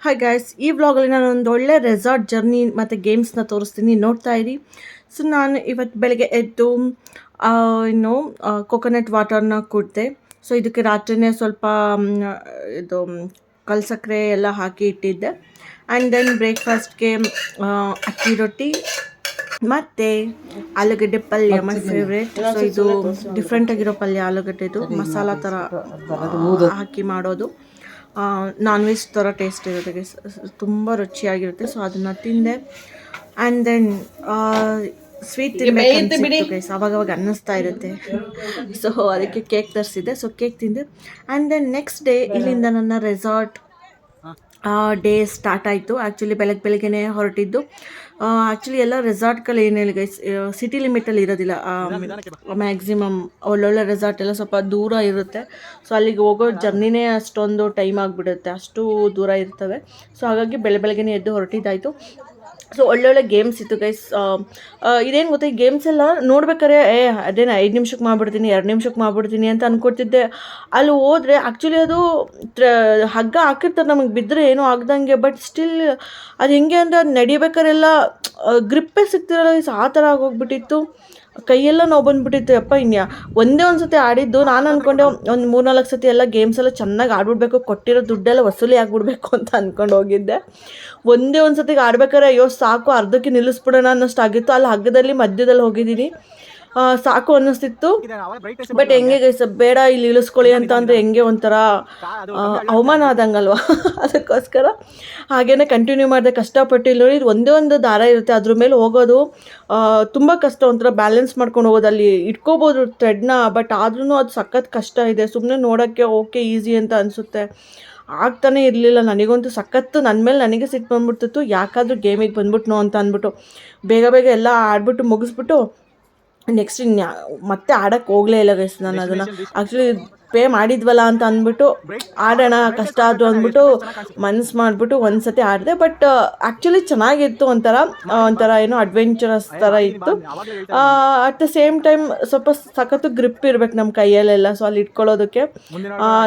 Hi guys, ಈ ವ್ಲಾಗಲ್ಲಿ ನಾನು ಒಂದು ಒಳ್ಳೆ ರೆಸಾರ್ಟ್ ಜರ್ನಿ ಮತ್ತು ಗೇಮ್ಸ್ನ ತೋರಿಸ್ತೀನಿ, ನೋಡ್ತಾ ಇರಿ. ಸೊ ನಾನು ಇವತ್ತು ಬೆಳಗ್ಗೆ ಎದ್ದು ಇನ್ನು ಕೊಕೊನಟ್ ವಾಟರ್ನ ಕುಡಿದೆ. ಸೊ ಇದಕ್ಕೆ ರಾತ್ರಿನೇ ಸ್ವಲ್ಪ ಇದು ಕಲ್ಸಕ್ಕರೆ ಎಲ್ಲ ಹಾಕಿ ಇಟ್ಟಿದ್ದೆ. ಆ್ಯಂಡ್ ದೆನ್ ಬ್ರೇಕ್ಫಾಸ್ಟ್ಗೆ ಅಕ್ಕಿ ರೊಟ್ಟಿ ಮತ್ತು ಆಲೂಗಡ್ಡೆ ಪಲ್ಯ, ಮೈ ಫೇವ್ರೇಟ್. ಸೊ ಇದು ಡಿಫ್ರೆಂಟ್ ಆಗಿರೋ ಪಲ್ಯ, ಆಲೂಗಡ್ಡೆದು ಮಸಾಲ ಥರ ಹಾಕಿ ಮಾಡೋದು. ನಾನ್ ವೆಜ್ ಥರ ಟೇಸ್ಟ್ ಇರುತ್ತೆ, ತುಂಬ ರುಚಿಯಾಗಿರುತ್ತೆ. ಸೊ ಅದನ್ನು ತಿಂದೆ. ಆ್ಯಂಡ್ ದೆನ್ ಸ್ವೀಟ್ ತಿನ್ನಬೇಕಂತ ಗೈಸ್, ಅವಾಗವಾಗ ಅನ್ನಿಸ್ತಾ ಇರುತ್ತೆ. ಸೊ ಅದಕ್ಕೆ ಕೇಕ್ ತರಿಸಿದ್ದೆ. ಸೊ ಕೇಕ್ ತಿಂದೆ. ಆ್ಯಂಡ್ ದೆನ್ ನೆಕ್ಸ್ಟ್ ಡೇ ಇಲ್ಲಿಂದ ನನ್ನ ರೆಸಾರ್ಟ್ ಡೇ ಸ್ಟಾರ್ಟ್ ಆಯಿತು. ಆ್ಯಕ್ಚುಲಿ ಬೆಳಗ್ಗೆನೇ ಹೊರಟಿದ್ದು. ಆ್ಯಕ್ಚುಲಿ ಎಲ್ಲ ರೆಸಾರ್ಟ್ಗಳು ಏನೇಳಿ ಗೈಸ್ ಸಿಟಿ ಲಿಮಿಟಲ್ಲಿ ಇರೋದಿಲ್ಲ. ಮ್ಯಾಕ್ಸಿಮಮ್ ಒಳ್ಳೊಳ್ಳೆ ರೆಸಾರ್ಟ್ ಎಲ್ಲ ಸ್ವಲ್ಪ ದೂರ ಇರುತ್ತೆ. ಸೊ ಅಲ್ಲಿಗೆ ಹೋಗೋ ಜರ್ನಿನೇ ಅಷ್ಟೊಂದು ಟೈಮ್ ಆಗಿಬಿಡುತ್ತೆ, ಅಷ್ಟು ದೂರ ಇರ್ತವೆ. ಸೊ ಹಾಗಾಗಿ ಬೆಳಗ್ಗೆನೇ ಎದ್ದು ಹೊರಟಿದ್ದಾಯಿತು. ಸೊ ಒಳ್ಳೊಳ್ಳೆ ಗೇಮ್ಸ್ ಇತ್ತು ಗೈಸ್. ಇದೇನು ಗೊತ್ತಾ, ಈ ಗೇಮ್ಸ್ ಎಲ್ಲ ನೋಡ್ಬೇಕಾದ್ರೆ ಅದೇನು 5 ನಿಮಿಷಕ್ಕೆ ಮಾಡಿಬಿಡ್ತೀನಿ, 2 ನಿಮಿಷಕ್ಕೆ ಮಾಡಿಬಿಡ್ತೀನಿ ಅಂತ ಅಂದ್ಕೊಡ್ತಿದ್ದೆ. ಅಲ್ಲಿ ಹೋದರೆ ಆ್ಯಕ್ಚುಲಿ ಅದು ಹಗ್ಗ ಹಾಕಿರ್ತಾರೆ, ನಮಗೆ ಬಿದ್ದರೆ ಏನೂ ಆಗ್ದಂಗೆ. ಬಟ್ ಸ್ಟಿಲ್ ಅದು ಹೆಂಗೆ ಅಂದರೆ ಅದು ನಡಿಬೇಕಾರೆಲ್ಲ ಗ್ರಿಪ್ಪೇ ಸಿಗ್ತಿರಲ್ಲ, ಆ ಥರ ಆಗೋಗ್ಬಿಟ್ಟಿತ್ತು. ಕೈಯೆಲ್ಲ ನೋವು ಬಂದುಬಿಟ್ಟಿತ್ತು. ಯಪ್ಪ ಒಂದೇ ಒಂದು ಸತಿ ಆಡಿದ್ದು. ನಾನು ಅಂದ್ಕೊಂಡೆ ಒಂದು 3-4 ಸತಿ ಎಲ್ಲ ಗೇಮ್ಸ್ ಎಲ್ಲ ಚೆನ್ನಾಗಿ ಆಡ್ಬಿಡ್ಬೇಕು, ಕೊಟ್ಟಿರೋ ದುಡ್ಡೆಲ್ಲ ವಸೂಲಿ ಆಗಿಬಿಡ್ಬೇಕು ಅಂತ ಅಂದ್ಕೊಂಡು ಹೋಗಿದ್ದೆ. ಒಂದೇ ಒಂದು ಸತಿಗೆ ಆಡ್ಬೇಕಾದ್ರೆ ಅಯ್ಯೋ ಸಾಕು, ಅರ್ಧಕ್ಕೆ ನಿಲ್ಲಿಸ್ಬಿಡೋಣ ಅನ್ನೋಷ್ಟಾಗಿತ್ತು. ಅಲ್ಲಿ ಹಗ್ಗದಲ್ಲಿ ಮಧ್ಯದಲ್ಲಿ ಹೋಗಿದ್ದೀನಿ, ಸಾಕು ಅನ್ನಿಸ್ತಿತ್ತು. ಬಟ್ ಹೆಂಗೆ ಗೈಸ್, ಬೇಡ ಇಲ್ಲಿ ಇಳಿಸ್ಕೊಳ್ಳಿ ಅಂತ ಅಂದರೆ ಹೆಂಗೆ ಒಂಥರ ಅವಮಾನ ಆದಂಗಲ್ವ. ಅದಕ್ಕೋಸ್ಕರ ಹಾಗೇ ಕಂಟಿನ್ಯೂ ಮಾಡಿದೆ. ಕಷ್ಟಪಟ್ಟು ಇಲ್ಲಿ ನೋಡಿ, ಒಂದೇ ಒಂದು ದಾರ ಇರುತ್ತೆ, ಅದ್ರ ಮೇಲೆ ಹೋಗೋದು ತುಂಬ ಕಷ್ಟ. ಒಂಥರ ಬ್ಯಾಲೆನ್ಸ್ ಮಾಡ್ಕೊಂಡು ಹೋಗೋದು. ಅಲ್ಲಿ ಇಟ್ಕೋಬೋದು ಥ್ರೆಡ್ನ, ಬಟ್ ಆದ್ರೂ ಅದು ಸಖತ್ ಕಷ್ಟ ಇದೆ. ಸುಮ್ಮನೆ ನೋಡೋಕ್ಕೆ ಓಕೆ ಈಸಿ ಅಂತ ಅನಿಸುತ್ತೆ, ಆಗ್ತಾನೆ ಇರಲಿಲ್ಲ. ನನಗಂತೂ ಸಖತ್ತು ನನ್ನ ಮೇಲೆ ನನಗೆ ಸಿಟ್ಟು ಬಂದ್ಬಿಡ್ತಿತ್ತು. ಯಾಕಾದರೂ ಗೇಮಿಗೆ ಬಂದ್ಬಿಟ್ನೋ ಅಂತ ಅಂದ್ಬಿಟ್ಟು ಬೇಗ ಎಲ್ಲ ಆಡ್ಬಿಟ್ಟು ಮುಗಿಸ್ಬಿಟ್ಟು ನೆಕ್ಸ್ಟ್ ಮತ್ತೆ ಆಡೋಕ್ಕೆ ಹೋಗಲೇ ಇಲ್ಲ ಗೈಸ್. ನಾನು ಅದನ್ನು ಆ್ಯಕ್ಚುಲಿ ಪೇ ಮಾಡಿದ್ವಲ್ಲ ಅಂತ ಅಂದ್ಬಿಟ್ಟು ಆಡೋಣ, ಕಷ್ಟ ಆದರೂ ಅಂದ್ಬಿಟ್ಟು ಮನ್ಸು ಮಾಡಿಬಿಟ್ಟು ಒಂದು ಸತಿ ಆಡಿದೆ. ಬಟ್ ಆ್ಯಕ್ಚುಲಿ ಚೆನ್ನಾಗಿತ್ತು, ಒಂಥರ ಏನೋ ಅಡ್ವೆಂಚರಸ್ ಥರ ಇತ್ತು. ಅಟ್ ದ ಸೇಮ್ ಟೈಮ್ ಸ್ವಲ್ಪ ಸಖತ್ತು ಗ್ರಿಪ್ ಇರ್ಬೇಕು ನಮ್ಮ ಕೈಯಲ್ಲೆಲ್ಲ. ಸೊ ಅಲ್ಲಿ ಇಟ್ಕೊಳ್ಳೋದಕ್ಕೆ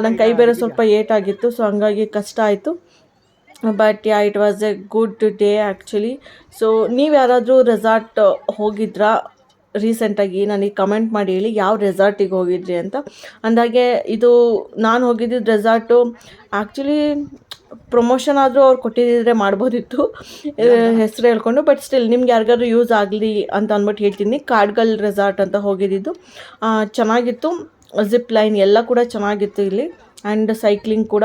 ನನ್ನ ಕೈ ಬೇರೆ ಸ್ವಲ್ಪ ಏಟಾಗಿತ್ತು. ಸೊ ಹಂಗಾಗಿ ಕಷ್ಟ ಆಯಿತು. But it was A good day actually. So ನೀವು ಯಾರಾದರೂ ರೆಸಾರ್ಟ್ ಹೋಗಿದ್ರಾ ರೀಸೆಂಟಾಗಿ? ನನಗೆ ಕಮೆಂಟ್ ಮಾಡಿ ಹೇಳಿ ಯಾವ ರೆಸಾರ್ಟಿಗೆ ಹೋಗಿದ್ರಿ ಅಂತ. ಅಂದಾಗೆ ಇದು ನಾನು ಹೋಗಿದ್ದಿದ್ದು ರೆಸಾರ್ಟು ಆ್ಯಕ್ಚುಲಿ ಪ್ರಮೋಷನ್ ಆದರೂ ಅವ್ರು ಕೊಟ್ಟಿದ್ದರೆ ಮಾಡ್ಬೋದಿತ್ತು ಹೆಸರು ಹೇಳ್ಕೊಂಡು. ಬಟ್ ಸ್ಟಿಲ್ ನಿಮ್ಗೆ ಯಾರಿಗಾದ್ರೂ ಯೂಸ್ ಆಗಲಿ ಅಂತ ಅಂದ್ಬಿಟ್ಟು ಹೇಳ್ತೀನಿ. ಕಾಡ್ಗಲ್ ರೆಸಾರ್ಟ್ ಅಂತ ಹೋಗಿದ್ದಿದ್ದು, ಚೆನ್ನಾಗಿತ್ತು. ಜಿಪ್ ಲೈನ್ ಎಲ್ಲ ಕೂಡ ಚೆನ್ನಾಗಿತ್ತು ಇಲ್ಲಿ. ಆ್ಯಂಡ್ ಸೈಕ್ಲಿಂಗ್ ಕೂಡ.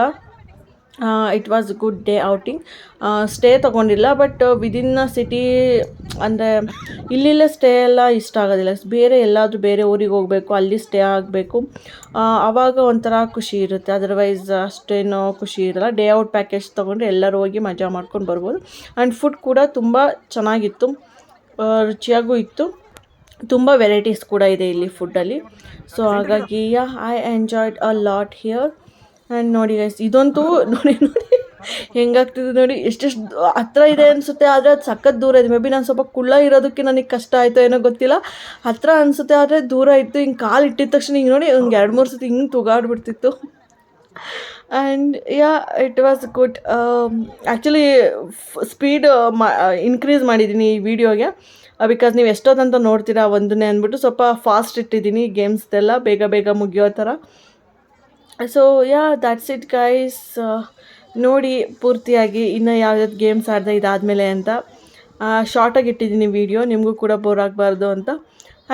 It was good day outing. Stay ತೊಗೊಂಡಿಲ್ಲ, ಬಟ್ ವಿದಿನ್ ಸಿಟಿ ಅಂದರೆ ಇಲ್ಲಿಲ್ಲೇ ಸ್ಟೇ ಎಲ್ಲ ಇಷ್ಟ ಆಗೋದಿಲ್ಲ. ಎಲ್ಲಾದರೂ ಬೇರೆ ಊರಿಗೆ ಹೋಗಬೇಕು, ಅಲ್ಲಿ ಸ್ಟೇ ಆಗಬೇಕು, ಆವಾಗ ಒಂಥರ ಖುಷಿ ಇರುತ್ತೆ. ಅದರ್ವೈಸ್ ಅಷ್ಟೇನೋ ಖುಷಿ ಇರಲ್ಲ. ಡೇ ಔಟ್ ಪ್ಯಾಕೇಜ್ ತೊಗೊಂಡ್ರೆ ಎಲ್ಲರೂ ಹೋಗಿ ಮಜಾ ಮಾಡ್ಕೊಂಡು ಬರ್ಬೋದು. ಆ್ಯಂಡ್ ಫುಡ್ ಕೂಡ ತುಂಬ ಚೆನ್ನಾಗಿತ್ತು, ರುಚಿಯಾಗೂ ಇತ್ತು. ತುಂಬ ವೆರೈಟೀಸ್ ಕೂಡ ಇದೆ ಇಲ್ಲಿ ಫುಡ್ಡಲ್ಲಿ. ಸೊ ಹಾಗಾಗಿ I enjoyed a lot here. And ನೋಡಿ ಗೈಸ್, ಇದಂತೂ ನೋಡಿ ಹೆಂಗಾಗ್ತಿದೆ ನೋಡಿ, ಎಷ್ಟೆಷ್ಟು ಹತ್ರ ಇದೆ ಅನಿಸುತ್ತೆ, ಆದರೆ ಅದು ಸಖತ್ ದೂರ ಇದೆ. ಮೇ ಬಿ ನಾನು ಸ್ವಲ್ಪ ಕುಳ್ಳ ಇರೋದಕ್ಕೆ ನನಗೆ ಕಷ್ಟ ಆಯಿತು ಏನೋ ಗೊತ್ತಿಲ್ಲ. ಹತ್ರ ಅನಿಸುತ್ತೆ, ಆದರೆ ದೂರ ಇತ್ತು. ಹಿಂಗೆ ಕಾಲು ಇಟ್ಟಿದ ತಕ್ಷಣ ಹಿಂಗೆ ನೋಡಿ ಹಿಂಗೆ 2-3 ಸತಿ ಹಿಂಗೆ ತೂಗಾಡ್ಬಿಡ್ತಿತ್ತು. And it was good. Actually speed increase ಮಾಡಿದ್ದೀನಿ ಈ ವಿಡಿಯೋಗೆ, ಬಿಕಾಸ್ ನೀವು ಎಷ್ಟೊತ್ತಂತ ನೋಡ್ತೀರಾ ಒಂದನ್ನೇ ಅಂದ್ಬಿಟ್ಟು ಸ್ವಲ್ಪ ಫಾಸ್ಟ್ ಇಟ್ಟಿದ್ದೀನಿ ಗೇಮ್ಸ್ದೆಲ್ಲ, ಬೇಗ ಮುಗಿಯೋ ಥರ. So that's it guys. ನೋಡಿ ಪೂರ್ತಿಯಾಗಿ ಇನ್ನು ಯಾವ್ಯಾವ್ದು ಗೇಮ್ಸ್ ಆಡಿದೆ ಇದಾದಮೇಲೆ ಅಂತ. ಶಾರ್ಟಾಗಿ ಇಟ್ಟಿದ್ದೀನಿ ವಿಡಿಯೋ, ನಿಮಗೂ ಕೂಡ ಬೋರ್ ಆಗಬಾರ್ದು ಅಂತ.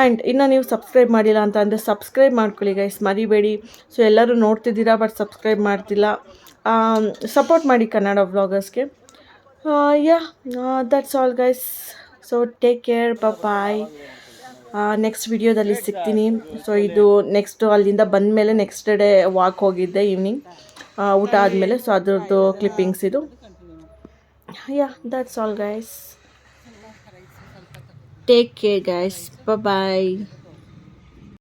ಆ್ಯಂಡ್ ಇನ್ನು ನೀವು ಸಬ್ಸ್ಕ್ರೈಬ್ ಮಾಡಿಲ್ಲ ಅಂತ ಅಂದರೆ ಸಬ್ಸ್ಕ್ರೈಬ್ ಮಾಡ್ಕೊಳ್ಳಿ ಗೈಸ್, ಮರಿಬೇಡಿ. ಸೊ ಎಲ್ಲರೂ ನೋಡ್ತಿದ್ದೀರಾ ಬಟ್ ಸಬ್ಸ್ಕ್ರೈಬ್ ಮಾಡ್ತಿಲ್ಲ. ಸಪೋರ್ಟ್ ಮಾಡಿ ಕನ್ನಡ ವ್ಲಾಗರ್ಸ್ಗೆ. That's all guys. So take care, bye. Next ವಿಡಿಯೋದಲ್ಲಿ ಸಿಗ್ತೀನಿ. ಸೊ ಇದು ನೆಕ್ಸ್ಟು ಅಲ್ಲಿಂದ ಬಂದಮೇಲೆ ನೆಕ್ಸ್ಟ್ ಡೇ ವಾಕ್ ಹೋಗಿದ್ದೆ ಈವ್ನಿಂಗ್ ಊಟ ಆದಮೇಲೆ. ಸೊ ಅದ್ರದ್ದು ಕ್ಲಿಪ್ಪಿಂಗ್ಸ್ ಇದು. That's all guys. Take care guys, bye.